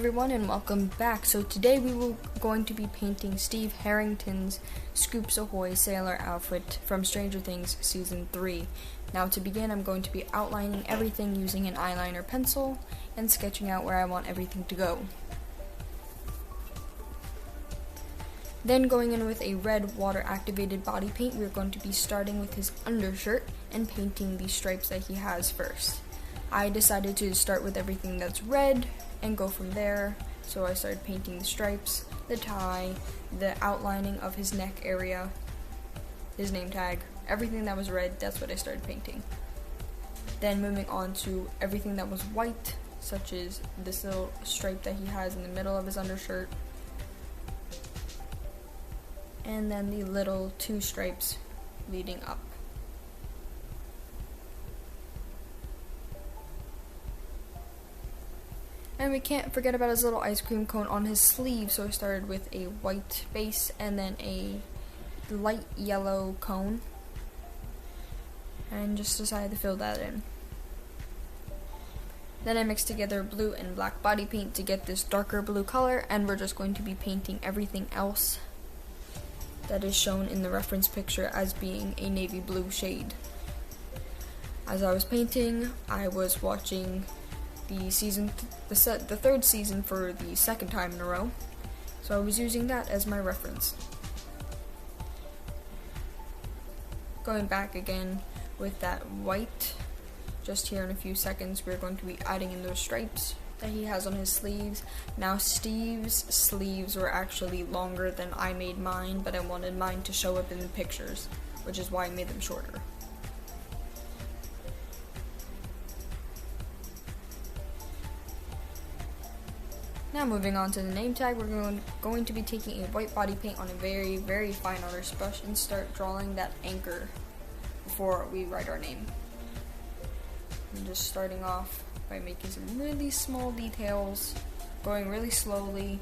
everyone, and welcome back. So today we were going to be painting Steve Harrington's Scoops Ahoy sailor outfit from Stranger Things Season 3. Now to begin, I'm going to be outlining everything using an eyeliner pencil and sketching out where I want everything to go. Then going in with a red water-activated body paint, we're going to be starting with his undershirt and painting the stripes that he has first. I decided to start with everything that's red and go from there, so I started painting the stripes, the tie, the outlining of his neck area, his name tag, everything that was red, that's what I started painting. Then moving on to everything that was white, such as this little stripe that he has in the middle of his undershirt, and then the little two stripes leading up. And we can't forget about his little ice cream cone on his sleeve, so I started with a white base and then a light yellow cone, and just decided to fill that in. Then I mixed together blue and black body paint to get this darker blue color, and we're just going to be painting everything else that is shown in the reference picture as being a navy blue shade. As I was painting, I was watching the third season for the second time in a row, so I was using that as my reference. Going back again with that white, just here in a few seconds, we're going to be adding in those stripes that he has on his sleeves. Now Steve's sleeves were actually longer than I made mine, but I wanted mine to show up in the pictures, which is why I made them shorter. Now moving on to the name tag, we're going to be taking a white body paint on a very, very fine artist brush and start drawing that anchor before we write our name. I'm just starting off by making some really small details, going really slowly,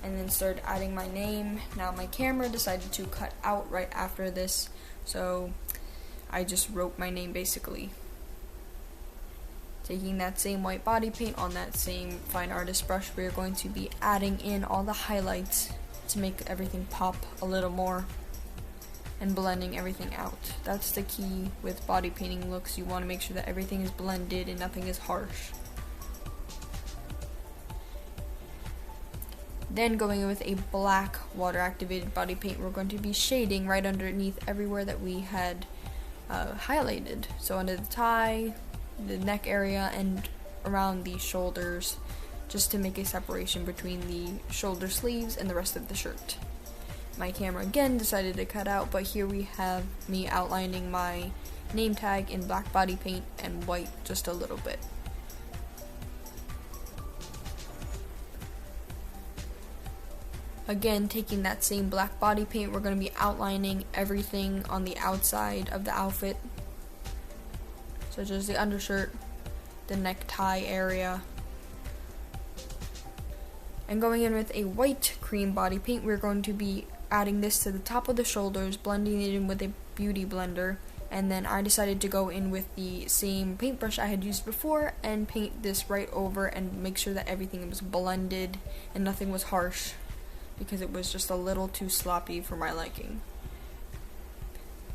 and then start adding my name. Now my camera decided to cut out right after this, so I just wrote my name basically. Taking that same white body paint on that same fine artist brush, we are going to be adding in all the highlights to make everything pop a little more and blending everything out. That's the key with body painting looks. You want to make sure that everything is blended and nothing is harsh. Then going in with a black water activated body paint, we're going to be shading right underneath everywhere that we had highlighted. So under the tie, the neck area, and around the shoulders, just to make a separation between the shoulder sleeves and the rest of the shirt. My camera again decided to cut out, but here we have me outlining my name tag in black body paint and white just a little bit. Again, taking that same black body paint, we're going to be outlining everything on the outside of the outfit, such as the undershirt, the necktie area. And going in with a white cream body paint, we're going to be adding this to the top of the shoulders, blending it in with a beauty blender, and then I decided to go in with the same paintbrush I had used before and paint this right over and make sure that everything was blended and nothing was harsh, because it was just a little too sloppy for my liking.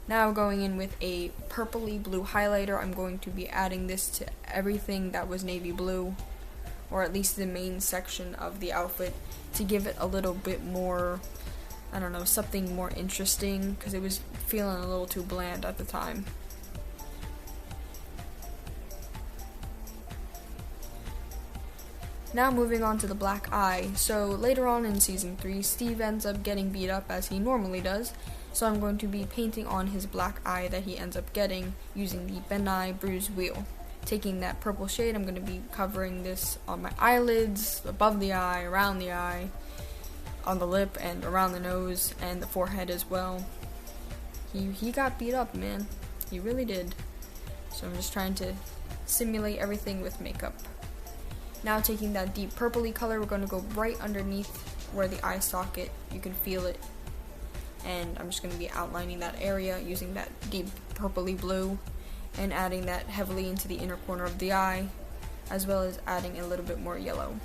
Now going in with a purpley blue highlighter, I'm going to be adding this to everything that was navy blue, or at least the main section of the outfit, to give it a little bit more, I don't know, something more interesting, because it was feeling a little too bland at the time. Now moving on to the black eye. So later on in season 3, Steve ends up getting beat up as he normally does, so I'm going to be painting on his black eye that he ends up getting using the Ben Nye Bruise Wheel. Taking that purple shade, I'm going to be covering this on my eyelids, above the eye, around the eye, on the lip, and around the nose, and the forehead as well. He got beat up, man. He really did. So I'm just trying to simulate everything with makeup. Now taking that deep purpley color, we're going to go right underneath where the eye socket, you can feel it. And I'm just going to be outlining that area using that deep purpley blue and adding that heavily into the inner corner of the eye, as well as adding a little bit more yellow.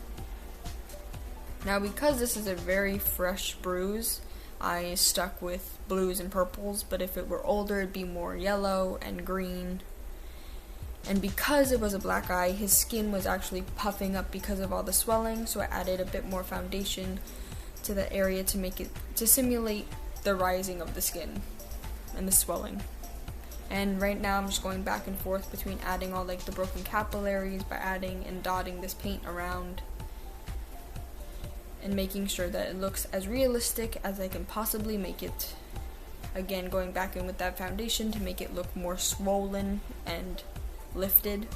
Now, because this is a very fresh bruise, I stuck with blues and purples, but if it were older, it'd be more yellow and green. And because it was a black eye, his skin was actually puffing up because of all the swelling, so I added a bit more foundation to the area to simulate the rising of the skin and the swelling. And right now I'm just going back and forth between adding all like the broken capillaries by adding and dotting this paint around and making sure that it looks as realistic as I can possibly make it. Again, going back in with that foundation to make it look more swollen and lifted.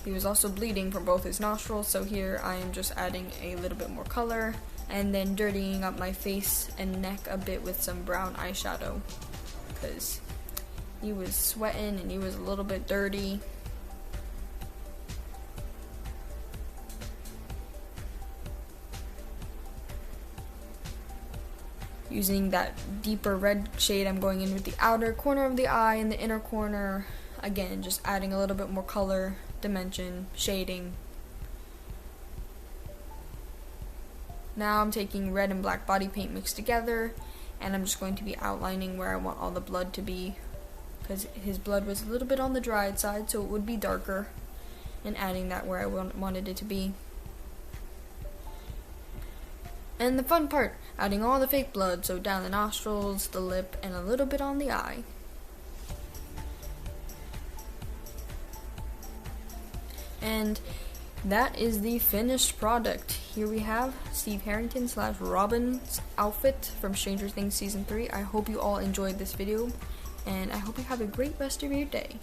He was also bleeding from both his nostrils, so here I am just adding a little bit more color and then dirtying up my face and neck a bit with some brown eyeshadow because he was sweating and he was a little bit dirty. Using that deeper red shade, I'm going in with the outer corner of the eye and the inner corner. Again, just adding a little bit more color, dimension, shading. Now I'm taking red and black body paint mixed together, and I'm just going to be outlining where I want all the blood to be, because his blood was a little bit on the dried side, so it would be darker, and adding that where I wanted it to be. And the fun part, adding all the fake blood, so down the nostrils, the lip, and a little bit on the eye. And that is the finished product. Here we have Steve Harrington / Robin's outfit from Stranger Things Season 3. I hope you all enjoyed this video, and I hope you have a great rest of your day.